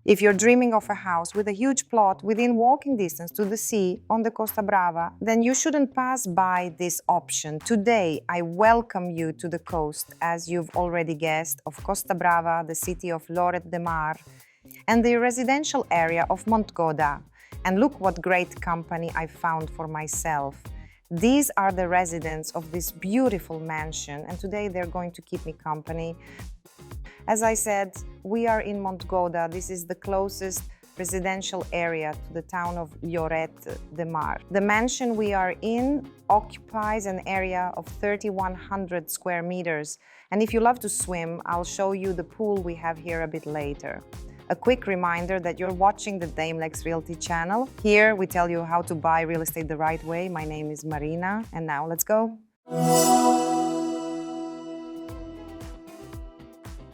If you're dreaming of a house with a huge plot within walking distance to the sea on the Costa Brava, then you shouldn't pass by this option. Today, I welcome you to the coast, as you've already guessed, of Costa Brava, the city of Lloret de Mar, and the residential area of Montgoda. And look what great company I found for myself. These are the residents of this beautiful mansion, and today they're going to keep me company. As I said, we are in Montgoda. This is the closest residential area to the town of Lloret de Mar. The mansion we are in occupies an area of 3,100 square meters. And if you love to swim, I'll show you the pool we have here a bit later. A quick reminder that you're watching the Damlex Realty channel. Here we tell you how to buy real estate the right way. My name is Marina, and now let's go.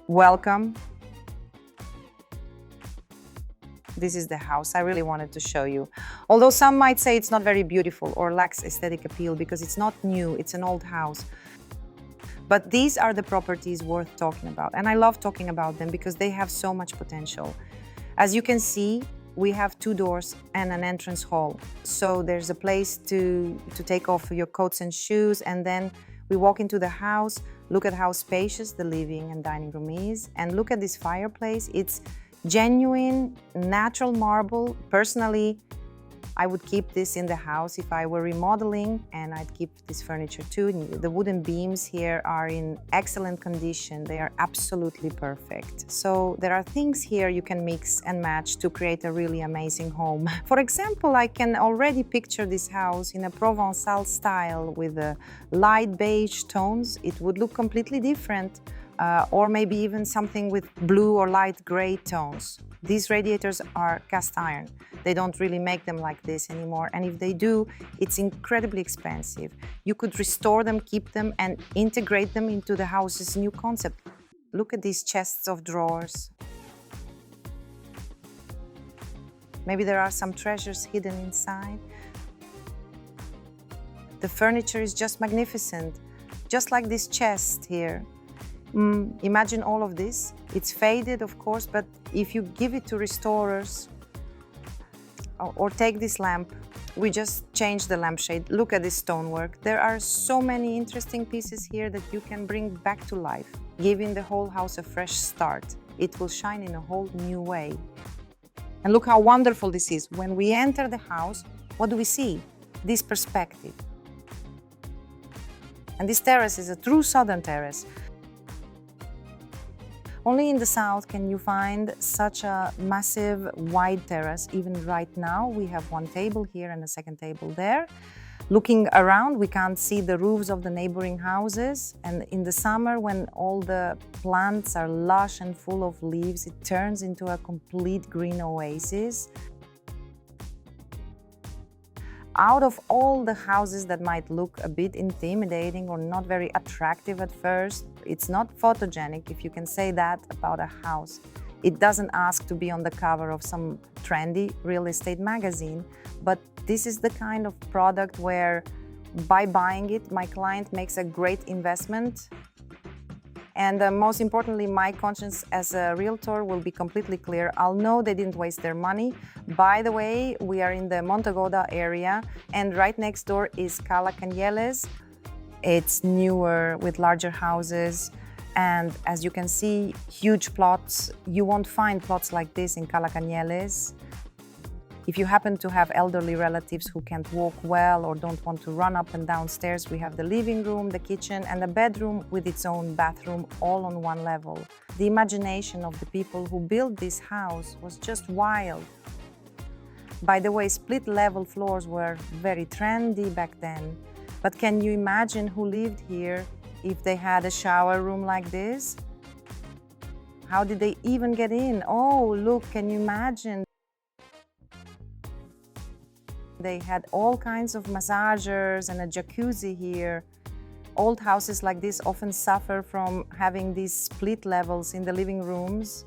Welcome. This is the house I really wanted to show you. Although some might say it's not very beautiful or lacks aesthetic appeal because it's not new, it's an old house. But these are the properties worth talking about. And I love talking about them because they have so much potential. As you can see, we have 2 doors and an entrance hall. So there's a place to take off your coats and shoes, and then we walk into the house, look at how spacious the living and dining room is, and look at this fireplace. It's genuine, natural marble. Personally, I would keep this in the house if I were remodeling, and I'd keep this furniture too. The wooden beams here are in excellent condition. They are absolutely perfect. So there are things here you can mix and match to create a really amazing home. For example, I can already picture this house in a Provençal style with light beige tones. It would look completely different. Or maybe even something with blue or light gray tones. These radiators are cast iron. They don't really make them like this anymore, and if they do, it's incredibly expensive. You could restore them, keep them, and integrate them into the house's new concept. Look at these chests of drawers. Maybe there are some treasures hidden inside. The furniture is just magnificent, just like this chest here. Imagine all of this. It's faded, of course, but if you give it to restorers, or take this lamp, we just changed the lampshade. Look at this stonework. There are so many interesting pieces here that you can bring back to life, giving the whole house a fresh start. It will shine in a whole new way. And look how wonderful this is. When we enter the house, what do we see? This perspective. And this terrace is a true southern terrace. Only in the south can you find such a massive wide terrace. Even right now, we have 1 table here and a 2nd table there. Looking around, we can't see the roofs of the neighboring houses. And in the summer, when all the plants are lush and full of leaves, it turns into a complete green oasis. Out of all the houses that might look a bit intimidating or not very attractive at first, it's not photogenic, if you can say that about a house. It doesn't ask to be on the cover of some trendy real estate magazine, but this is the kind of product where by buying it, my client makes a great investment. And most importantly, my conscience as a realtor will be completely clear. I'll know they didn't waste their money. By the way, we are in the Montgoda area, and right next door is Cala Canieles. It's newer with larger houses, and as you can see, huge plots. You won't find plots like this in Cala Canieles. If you happen to have elderly relatives who can't walk well or don't want to run up and down stairs, we have the living room, the kitchen, and the bedroom with its own bathroom, all on 1 level. The imagination of the people who built this house was just wild. By the way, split-level floors were very trendy back then. But can you imagine who lived here if they had a shower room like this? How did they even get in? Oh, look, can you imagine? They had all kinds of massagers and a jacuzzi here. Old houses like this often suffer from having these split levels in the living rooms.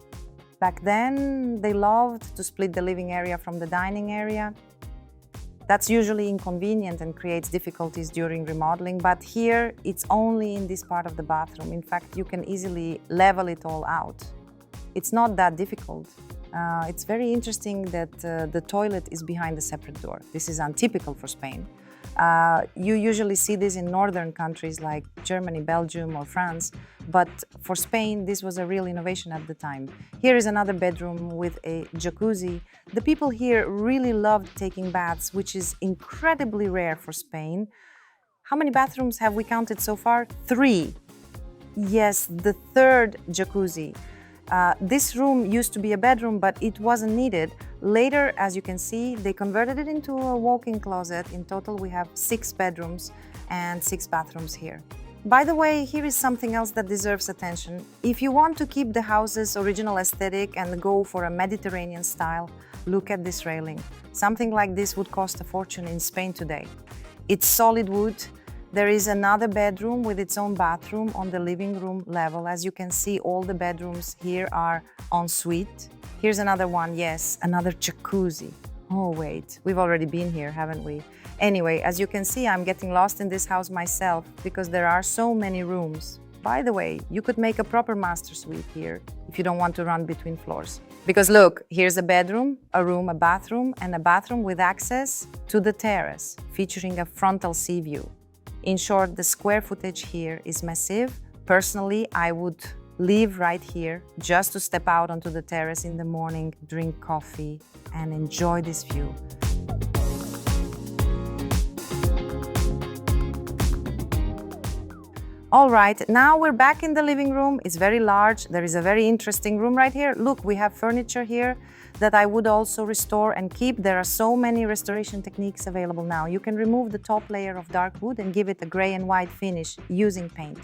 Back then, they loved to split the living area from the dining area. That's usually inconvenient and creates difficulties during remodeling, but here it's only in this part of the bathroom. In fact, you can easily level it all out. It's not that difficult. It's very interesting that the toilet is behind a separate door. This is untypical for Spain. You usually see this in northern countries like Germany, Belgium, or France, but for Spain, this was a real innovation at the time. Here is another bedroom with a jacuzzi. The people here really loved taking baths, which is incredibly rare for Spain. How many bathrooms have we counted so far? 3. Yes, the third jacuzzi. This room used to be a bedroom, but it wasn't needed. Later, as you can see, they converted it into a walk-in closet. In total, we have 6 bedrooms and 6 bathrooms here. By the way, here is something else that deserves attention. If you want to keep the house's original aesthetic and go for a Mediterranean style, look at this railing. Something like this would cost a fortune in Spain today. It's solid wood. There is another bedroom with its own bathroom on the living room level. As you can see, all the bedrooms here are en suite. Here's another one, yes, another jacuzzi. Oh wait, we've already been here, haven't we? Anyway, as you can see, I'm getting lost in this house myself because there are so many rooms. By the way, you could make a proper master suite here if you don't want to run between floors. Because look, here's a bedroom, a room, a bathroom, and a bathroom with access to the terrace, featuring a frontal sea view. In short, the square footage here is massive. Personally, I would live right here just to step out onto the terrace in the morning, drink coffee, and enjoy this view. All right, now we're back in the living room. It's very large. There is a very interesting room right here. Look, we have furniture here that I would also restore and keep. There are so many restoration techniques available now. You can remove the top layer of dark wood and give it a gray and white finish using paint.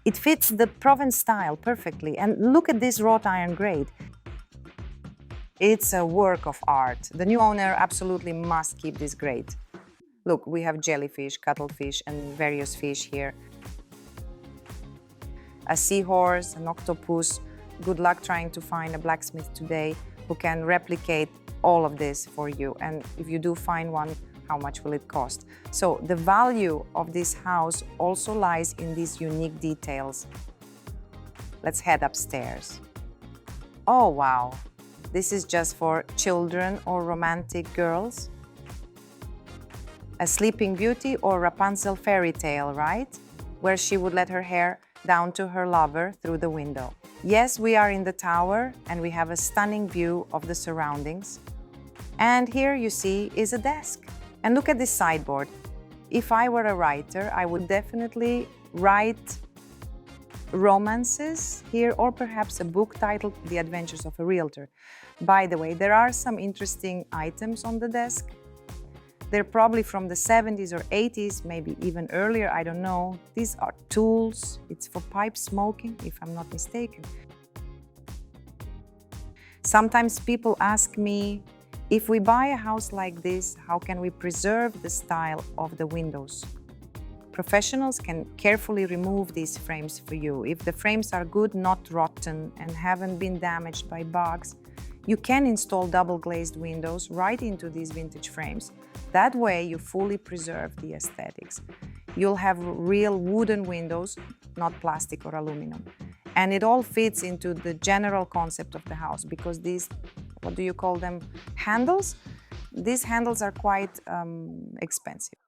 It fits the Provence style perfectly. And look at this wrought iron grate. It's a work of art. The new owner absolutely must keep this grate. Look, we have jellyfish, cuttlefish, and various fish here. A seahorse, an octopus. Good luck trying to find a blacksmith today who can replicate all of this for you. And if you do find one, how much will it cost? So the value of this house also lies in these unique details. Let's head upstairs. Oh, wow. This is just for children or romantic girls. A Sleeping Beauty or Rapunzel fairy tale, right? Where she would let her hair down to her lover through the window. Yes, we are in the tower and we have a stunning view of the surroundings. And here you see is a desk. And look at this sideboard. If I were a writer, I would definitely write romances here, or perhaps a book titled The Adventures of a Realtor. By the way, there are some interesting items on the desk. They're probably from the 70s or 80s, maybe even earlier, I don't know. These are tools. It's for pipe smoking, if I'm not mistaken. Sometimes people ask me, if we buy a house like this, how can we preserve the style of the windows? Professionals can carefully remove these frames for you. If the frames are good, not rotten, and haven't been damaged by bugs, you can install double-glazed windows right into these vintage frames. That way, you fully preserve the aesthetics. You'll have real wooden windows, not plastic or aluminum. And it all fits into the general concept of the house because these, what do you call them, handles? These handles are quite expensive.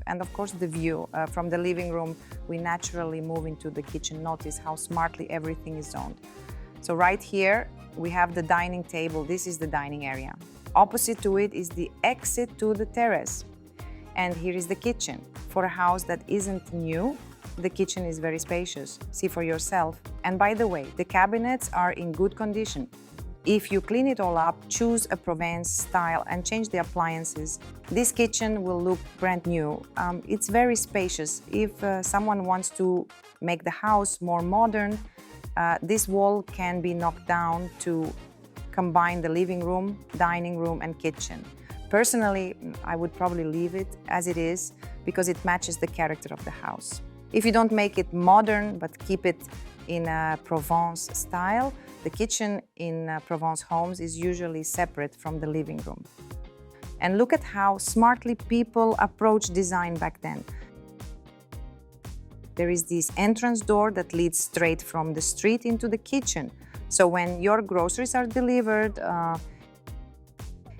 And of course, the view from the living room, we naturally move into the kitchen. Notice how smartly everything is zoned. So right here, we have the dining table. This is the dining area. Opposite to it is the exit to the terrace. And here is the kitchen. For a house that isn't new, the kitchen is very spacious. See for yourself. And by the way, the cabinets are in good condition. If you clean it all up, choose a Provence style and change the appliances, this kitchen will look brand new. It's very spacious. If someone wants to make the house more modern, this wall can be knocked down to combine the living room, dining room, and kitchen. Personally, I would probably leave it as it is because it matches the character of the house. If you don't make it modern but keep it in a Provence style, the kitchen in Provence homes is usually separate from the living room. And look at how smartly people approach design back then. There is this entrance door that leads straight from the street into the kitchen. So when your groceries are delivered,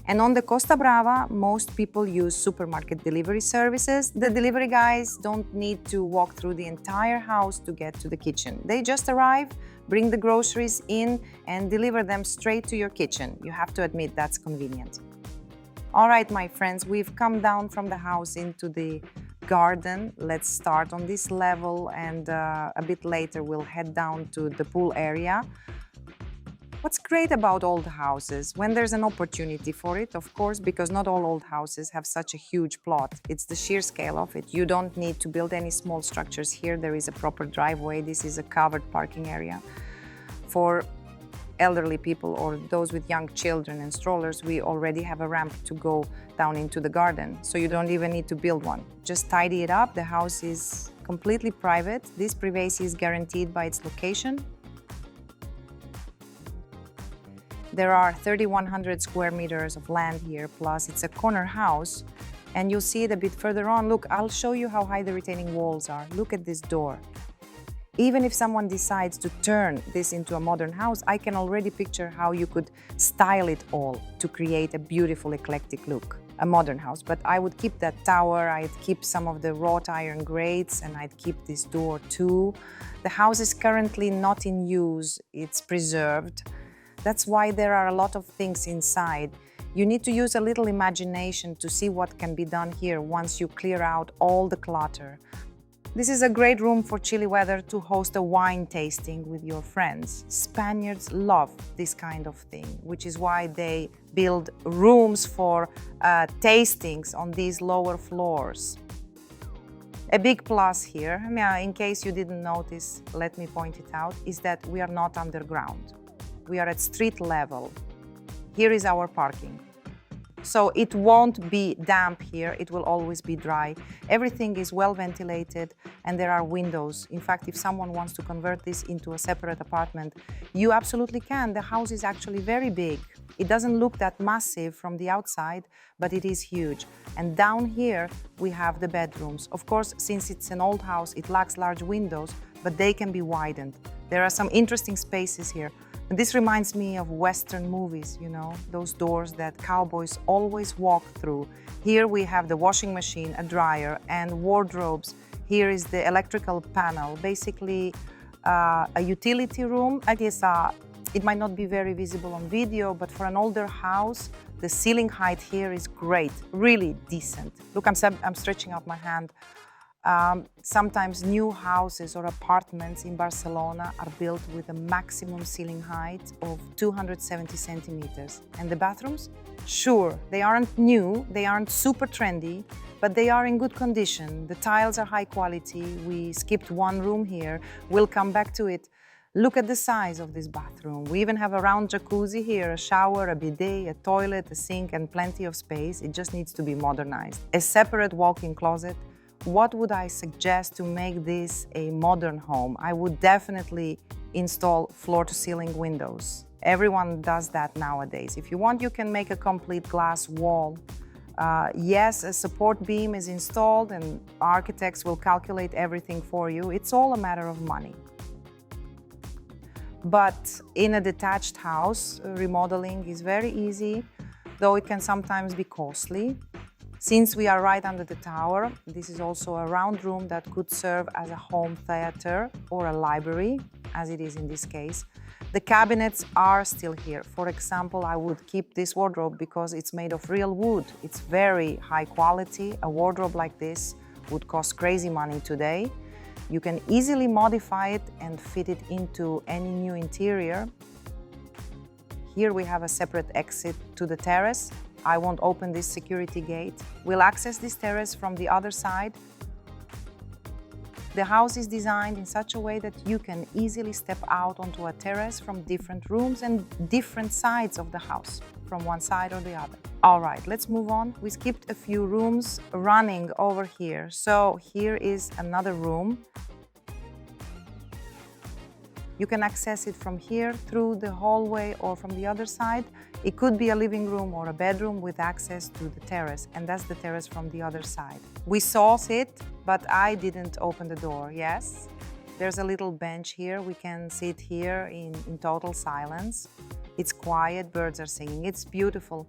and on the Costa Brava, most people use supermarket delivery services. The delivery guys don't need to walk through the entire house to get to the kitchen. They just arrive, bring the groceries in, and deliver them straight to your kitchen. You have to admit that's convenient. All right, my friends, we've come down from the house into the garden. Let's start on this level, and a bit later we'll head down to the pool area. What's great about old houses, when there's an opportunity for it, of course, because not all old houses have such a huge plot. It's the sheer scale of it. You don't need to build any small structures here. There is a proper driveway. This is a covered parking area. For elderly people or those with young children and strollers, we already have a ramp to go down into the garden. So you don't even need to build one. Just tidy it up. The house is completely private. This privacy is guaranteed by its location. There are 3,100 square meters of land here, plus it's a corner house, and you'll see it a bit further on. Look, I'll show you how high the retaining walls are. Look at this door. Even if someone decides to turn this into a modern house, I can already picture how you could style it all to create a beautiful, eclectic look, a modern house. But I would keep that tower, I'd keep some of the wrought iron grates, and I'd keep this door too. The house is currently not in use, it's preserved. That's why there are a lot of things inside. You need to use a little imagination to see what can be done here once you clear out all the clutter. This is a great room for chilly weather to host a wine tasting with your friends. Spaniards love this kind of thing, which is why they build rooms for tastings on these lower floors. A big plus here, in case you didn't notice, let me point it out, is that we are not underground. We are at street level. Here is our parking. So it won't be damp here, it will always be dry. Everything is well ventilated and there are windows. In fact, if someone wants to convert this into a separate apartment, you absolutely can. The house is actually very big. It doesn't look that massive from the outside, but it is huge. And down here, we have the bedrooms. Of course, since it's an old house, it lacks large windows, but they can be widened. There are some interesting spaces here. And this reminds me of Western movies, you know, those doors that cowboys always walk through. Here we have the washing machine, a dryer, and wardrobes. Here is the electrical panel, basically a utility room. I guess it might not be very visible on video, but for an older house, the ceiling height here is great, really decent. Look, I'm stretching out my hand. Sometimes new houses or apartments in Barcelona are built with a maximum ceiling height of 270 centimeters. And the bathrooms? Sure, they aren't new, they aren't super trendy, but they are in good condition. The tiles are high quality. We skipped one room here. We'll come back to it. Look at the size of this bathroom. We even have a round jacuzzi here, a shower, a bidet, a toilet, a sink, and plenty of space. It just needs to be modernized. A separate walk-in closet. What would I suggest to make this a modern home? I would definitely install floor-to-ceiling windows. Everyone does that nowadays. If you want, you can make a complete glass wall. Yes, a support beam is installed and architects will calculate everything for you. It's all a matter of money. But in a detached house, remodeling is very easy, though it can sometimes be costly. Since we are right under the tower, this is also a round room that could serve as a home theater or a library, as it is in this case. The cabinets are still here. For example, I would keep this wardrobe because it's made of real wood. It's very high quality. A wardrobe like this would cost crazy money today. You can easily modify it and fit it into any new interior. Here we have a separate exit to the terrace. I won't open this security gate. We'll access this terrace from the other side. The house is designed in such a way that you can easily step out onto a terrace from different rooms and different sides of the house, from one side or the other. All right, let's move on. We skipped a few rooms running over here. So here is another room. You can access it from here through the hallway or from the other side. It could be a living room or a bedroom with access to the terrace, and that's the terrace from the other side. We saw it, but I didn't open the door, yes? There's a little bench here. We can sit here in total silence. It's quiet, birds are singing. It's beautiful.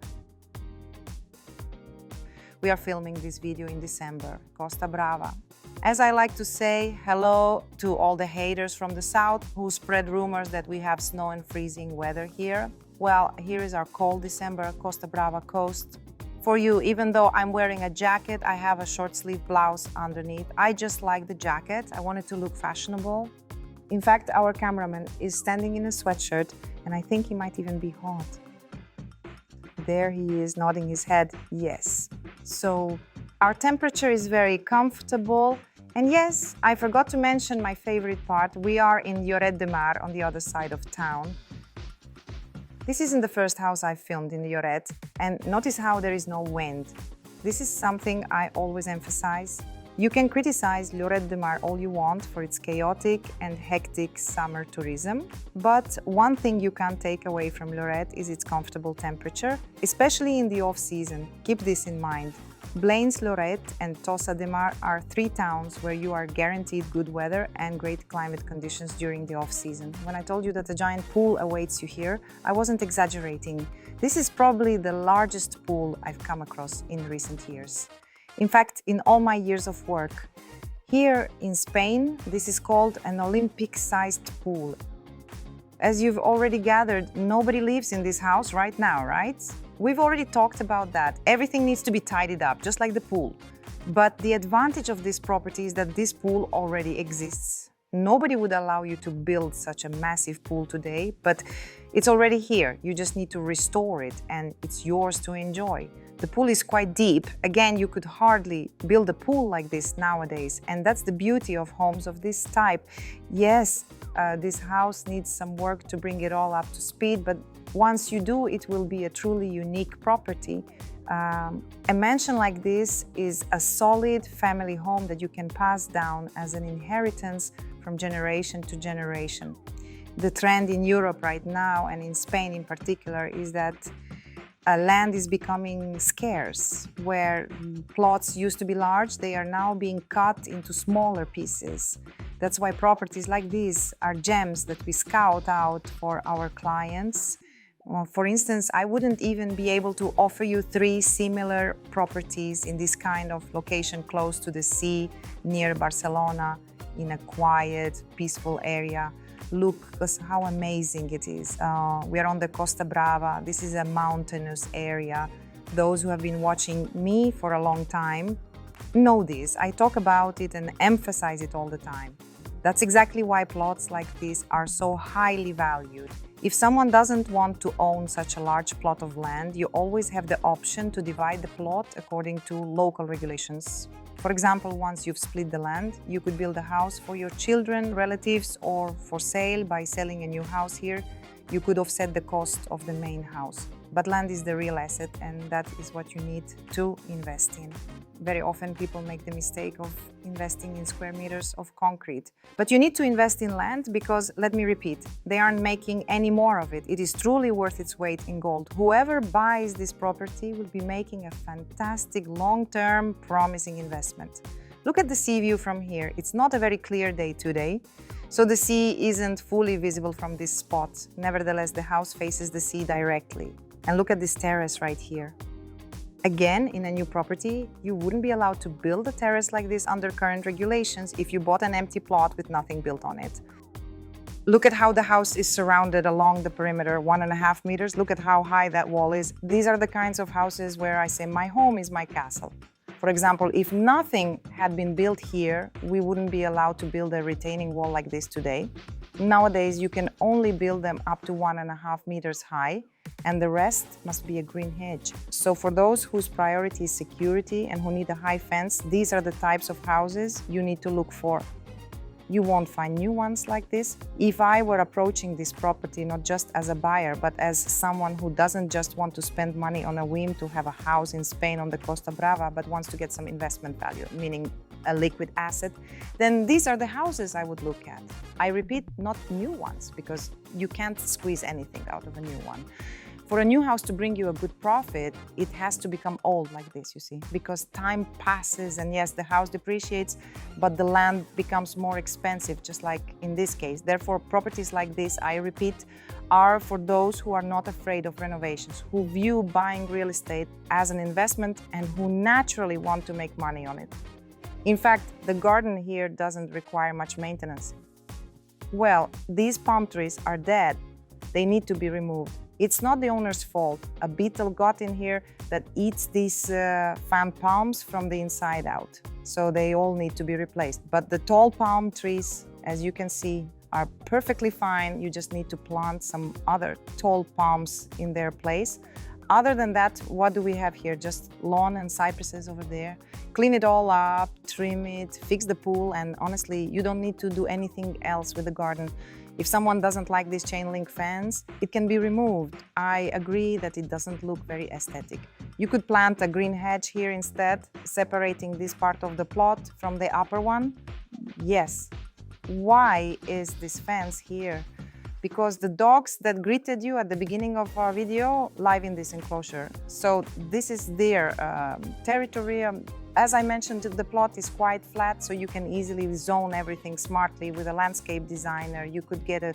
We are filming this video in December, Costa Brava. As I like to say, hello to all the haters from the south who spread rumors that we have snow and freezing weather here. Well, here is our cold December Costa Brava coast. For you, even though I'm wearing a jacket, I have a short sleeve blouse underneath. I just like the jacket. I want it to look fashionable. In fact, our cameraman is standing in a sweatshirt and I think he might even be hot. There he is nodding his head, yes. So our temperature is very comfortable. And yes, I forgot to mention my favorite part. We are in Lloret de Mar on the other side of town. This isn't the first house I've filmed in Lloret, and notice how there is no wind. This is something I always emphasize. You can criticize Lloret de Mar all you want for its chaotic and hectic summer tourism, but one thing you can't take away from Lloret is its comfortable temperature, especially in the off-season. Keep this in mind. Blain's, Lloret and Costa de Mar are 3 towns where you are guaranteed good weather and great climate conditions during the off-season. When I told you that a giant pool awaits you here, I wasn't exaggerating. This is probably the largest pool I've come across in recent years. In fact, in all my years of work. Here in Spain, this is called an Olympic-sized pool. As you've already gathered, nobody lives in this house right now, right? We've already talked about that. Everything needs to be tidied up, just like the pool. But the advantage of this property is that this pool already exists. Nobody would allow you to build such a massive pool today, but it's already here. You just need to restore it and it's yours to enjoy. The pool is quite deep. Again, you could hardly build a pool like this nowadays, and that's the beauty of homes of this type. Yes, this house needs some work to bring it all up to speed, but once you do, it will be a truly unique property. A mansion like this is a solid family home that you can pass down as an inheritance from generation to generation. The trend in Europe right now, and in Spain in particular, is that land is becoming scarce. Where plots used to be large, they are now being cut into smaller pieces. That's why properties like these are gems that we scout out for our clients. For instance, I wouldn't even be able to offer you 3 similar properties in this kind of location close to the sea, near Barcelona, in a quiet, peaceful area. Look how amazing it is. We are on the Costa Brava. This is a mountainous area. Those who have been watching me for a long time know this. I talk about it and emphasize it all the time. That's exactly why plots like this are so highly valued. If someone doesn't want to own such a large plot of land, you always have the option to divide the plot according to local regulations. For example, once you've split the land, you could build a house for your children, relatives, or for sale. By selling a new house here, you could offset the cost of the main house. But land is the real asset, and that is what you need to invest in. Very often people make the mistake of investing in square meters of concrete. But you need to invest in land because, let me repeat, they aren't making any more of it. It is truly worth its weight in gold. Whoever buys this property will be making a fantastic, long-term, promising investment. Look at the sea view from here. It's not a very clear day today, so the sea isn't fully visible from this spot. Nevertheless, the house faces the sea directly. And look at this terrace right here. Again, in a new property, you wouldn't be allowed to build a terrace like this under current regulations if you bought an empty plot with nothing built on it. Look at how the house is surrounded along the perimeter, 1.5 meters. Look at how high that wall is. These are the kinds of houses where I say my home is my castle. For example, if nothing had been built here, we wouldn't be allowed to build a retaining wall like this today. Nowadays, you can only build them up to 1.5 meters high, and the rest must be a green hedge. So for those whose priority is security and who need a high fence, these are the types of houses you need to look for. You won't find new ones like this. If I were approaching this property not just as a buyer, but as someone who doesn't just want to spend money on a whim to have a house in Spain on the Costa Brava, but wants to get some investment value, meaning a liquid asset, then these are the houses I would look at. I repeat, not new ones, because you can't squeeze anything out of a new one. For a new house to bring you a good profit, it has to become old like this, you see, because time passes and yes, the house depreciates, but the land becomes more expensive, just like in this case. Therefore, properties like this, I repeat, are for those who are not afraid of renovations, who view buying real estate as an investment and who naturally want to make money on it. In fact, the garden here doesn't require much maintenance. Well, these palm trees are dead. They need to be removed. It's not the owner's fault. A beetle got in here that eats these fan palms from the inside out. So they all need to be replaced. But the tall palm trees, as you can see, are perfectly fine. You just need to plant some other tall palms in their place. Other than that, what do we have here? Just lawn and cypresses over there. Clean it all up, trim it, fix the pool, and honestly, you don't need to do anything else with the garden. If someone doesn't like this chain link fence, it can be removed. I agree that it doesn't look very aesthetic. You could plant a green hedge here instead, separating this part of the plot from the upper one. Yes. Why is this fence here? Because the dogs that greeted you at the beginning of our video live in this enclosure. So this is their territory. As I mentioned, the plot is quite flat, so you can easily zone everything smartly with a landscape designer. You could get a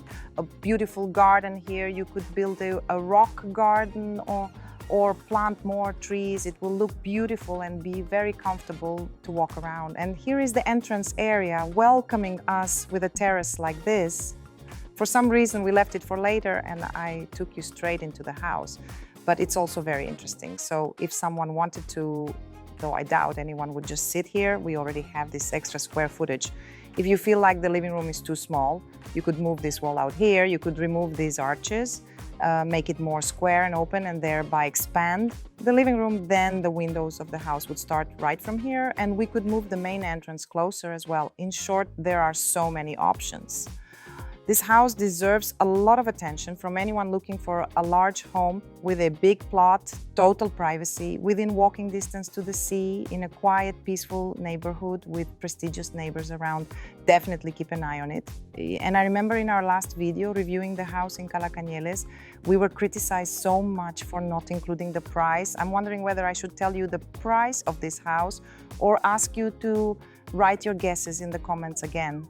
beautiful garden here. You could build a rock garden or plant more trees. It will look beautiful and be very comfortable to walk around. And here is the entrance area welcoming us with a terrace like this. For some reason, we left it for later and I took you straight into the house. But it's also very interesting. So if someone wanted to, though I doubt anyone would just sit here, we already have this extra square footage. If you feel like the living room is too small, you could move this wall out here, you could remove these arches, make it more square and open and thereby expand the living room. Then the windows of the house would start right from here and we could move the main entrance closer as well. In short, there are so many options. This house deserves a lot of attention from anyone looking for a large home with a big plot, total privacy, within walking distance to the sea, in a quiet, peaceful neighborhood with prestigious neighbors around. Definitely keep an eye on it. And I remember in our last video reviewing the house in Calacañeles, we were criticized so much for not including the price. I'm wondering whether I should tell you the price of this house or ask you to write your guesses in the comments again.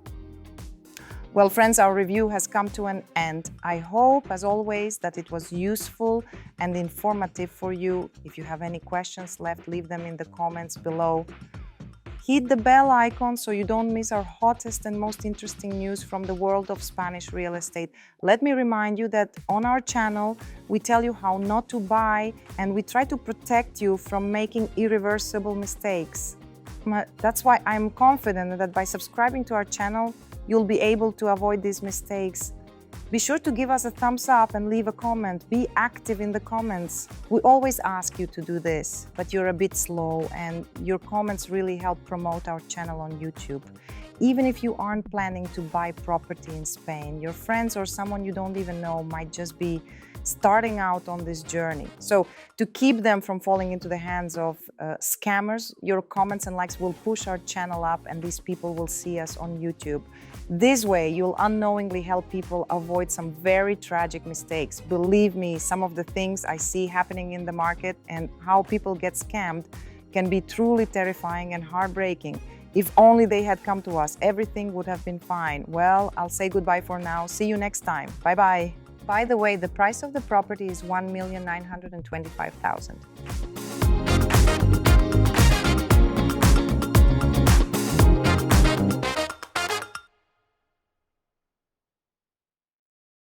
Well, friends, our review has come to an end. I hope, as always, that it was useful and informative for you. If you have any questions left, leave them in the comments below. Hit the bell icon so you don't miss our hottest and most interesting news from the world of Spanish real estate. Let me remind you that on our channel, we tell you how not to buy and we try to protect you from making irreversible mistakes. That's why I'm confident that by subscribing to our channel, you'll be able to avoid these mistakes. Be sure to give us a thumbs up and leave a comment. Be active in the comments. We always ask you to do this, but you're a bit slow and your comments really help promote our channel on YouTube. Even if you aren't planning to buy property in Spain, your friends or someone you don't even know might just be starting out on this journey. So to keep them from falling into the hands of scammers, your comments and likes will push our channel up and these people will see us on YouTube. This way, you'll unknowingly help people avoid some very tragic mistakes. Believe me, some of the things I see happening in the market and how people get scammed can be truly terrifying and heartbreaking. If only they had come to us, everything would have been fine. Well, I'll say goodbye for now. See you next time. Bye-bye. By the way, the price of the property is $1,925,000.